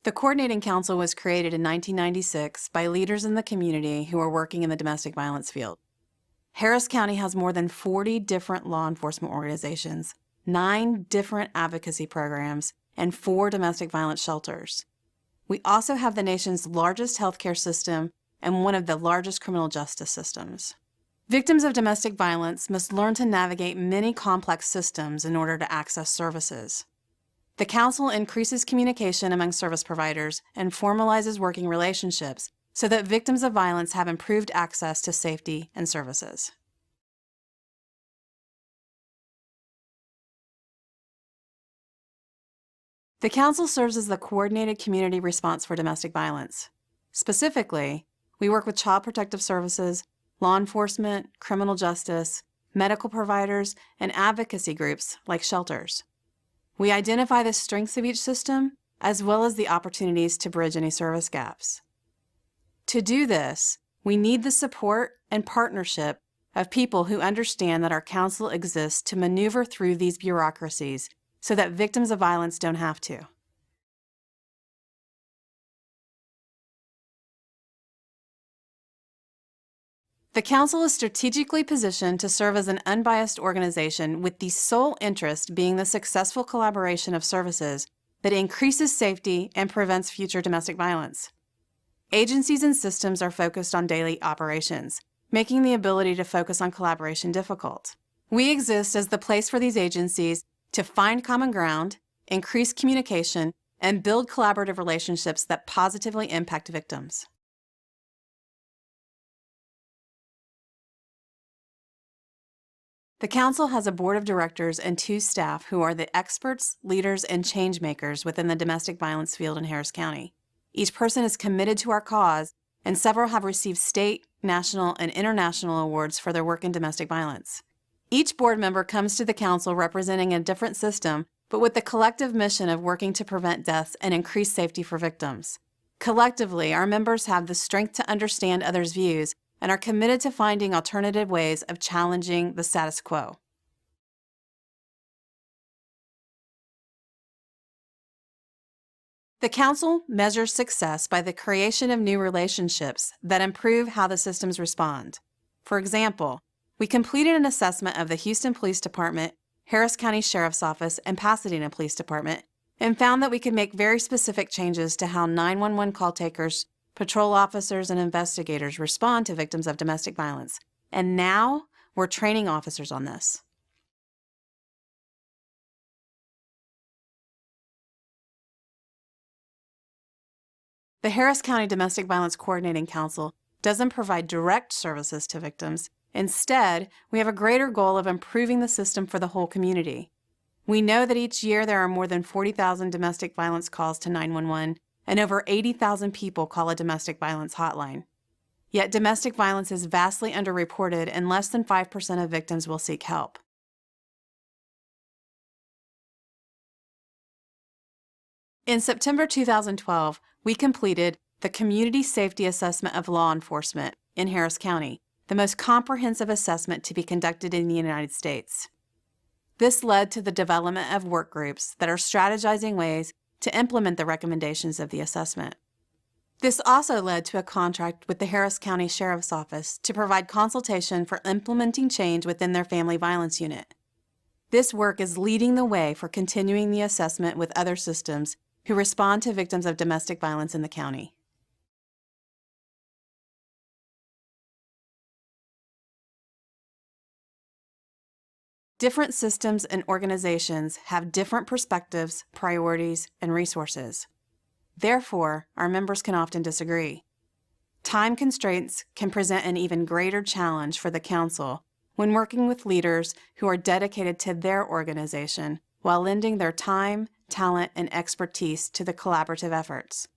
The Coordinating Council was created in 1996 by leaders in the community who are working in the domestic violence field. Harris County has more than 40 different law enforcement organizations, 9 different advocacy programs, and 4 domestic violence shelters. We also have the nation's largest healthcare system and one of the largest criminal justice systems. Victims of domestic violence must learn to navigate many complex systems in order to access services. The Council increases communication among service providers and formalizes working relationships so that victims of violence have improved access to safety and services. The Council serves as the coordinated community response for domestic violence. Specifically, we work with Child Protective Services, law enforcement, criminal justice, medical providers, and advocacy groups like shelters. We identify the strengths of each system as well as the opportunities to bridge any service gaps. To do this, we need the support and partnership of people who understand that our council exists to maneuver through these bureaucracies so that victims of violence don't have to. The Council is strategically positioned to serve as an unbiased organization with the sole interest being the successful collaboration of services that increases safety and prevents future domestic violence. Agencies and systems are focused on daily operations, making the ability to focus on collaboration difficult. We exist as the place for these agencies to find common ground, increase communication, and build collaborative relationships that positively impact victims. The Council has a board of directors and 2 staff who are the experts, leaders, and change makers within the domestic violence field in Harris County. Each person is committed to our cause, and several have received state, national, and international awards for their work in domestic violence. Each board member comes to the Council representing a different system, but with the collective mission of working to prevent deaths and increase safety for victims. Collectively, our members have the strength to understand others' views and are committed to finding alternative ways of challenging the status quo. The Council measures success by the creation of new relationships that improve how the systems respond. For example, we completed an assessment of the Houston Police Department, Harris County Sheriff's Office, and Pasadena Police Department, and found that we could make very specific changes to how 911 call takers, patrol officers, and investigators respond to victims of domestic violence. And now, we're training officers on this. The Harris County Domestic Violence Coordinating Council doesn't provide direct services to victims. Instead, we have a greater goal of improving the system for the whole community. We know that each year there are more than 40,000 domestic violence calls to 911, and over 80,000 people call a domestic violence hotline. Yet domestic violence is vastly underreported and less than 5% of victims will seek help. In September 2012, we completed the Community Safety Assessment of Law Enforcement in Harris County, the most comprehensive assessment to be conducted in the United States. This led to the development of work groups that are strategizing ways to implement the recommendations of the assessment. This also led to a contract with the Harris County Sheriff's Office to provide consultation for implementing change within their family violence unit. This work is leading the way for continuing the assessment with other systems who respond to victims of domestic violence in the county. Different systems and organizations have different perspectives, priorities, and resources. Therefore, our members can often disagree. Time constraints can present an even greater challenge for the Council when working with leaders who are dedicated to their organization while lending their time, talent, and expertise to the collaborative efforts.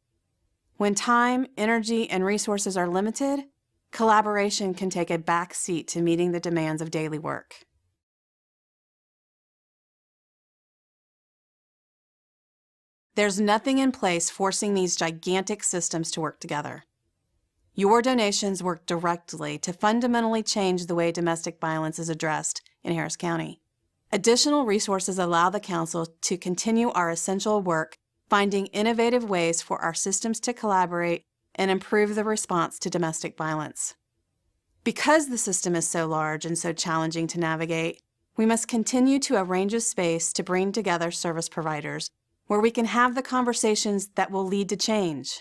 When time, energy, and resources are limited, collaboration can take a back seat to meeting the demands of daily work. There's nothing in place forcing these gigantic systems to work together. Your donations work directly to fundamentally change the way domestic violence is addressed in Harris County. Additional resources allow the Council to continue our essential work finding innovative ways for our systems to collaborate and improve the response to domestic violence. Because the system is so large and so challenging to navigate, we must continue to arrange a space to bring together service providers where we can have the conversations that will lead to change.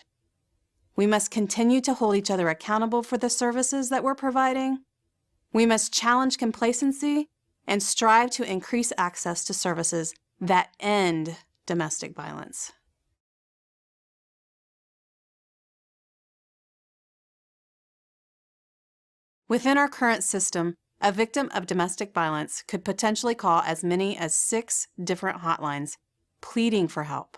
We must continue to hold each other accountable for the services that we're providing. We must challenge complacency and strive to increase access to services that end domestic violence. Within our current system, a victim of domestic violence could potentially call as many as 6 different hotlines, pleading for help.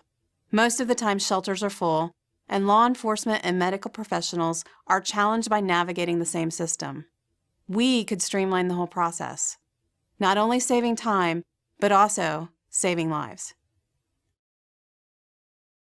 Most of the time, shelters are full, and law enforcement and medical professionals are challenged by navigating the same system. We could streamline the whole process, not only saving time, but also saving lives.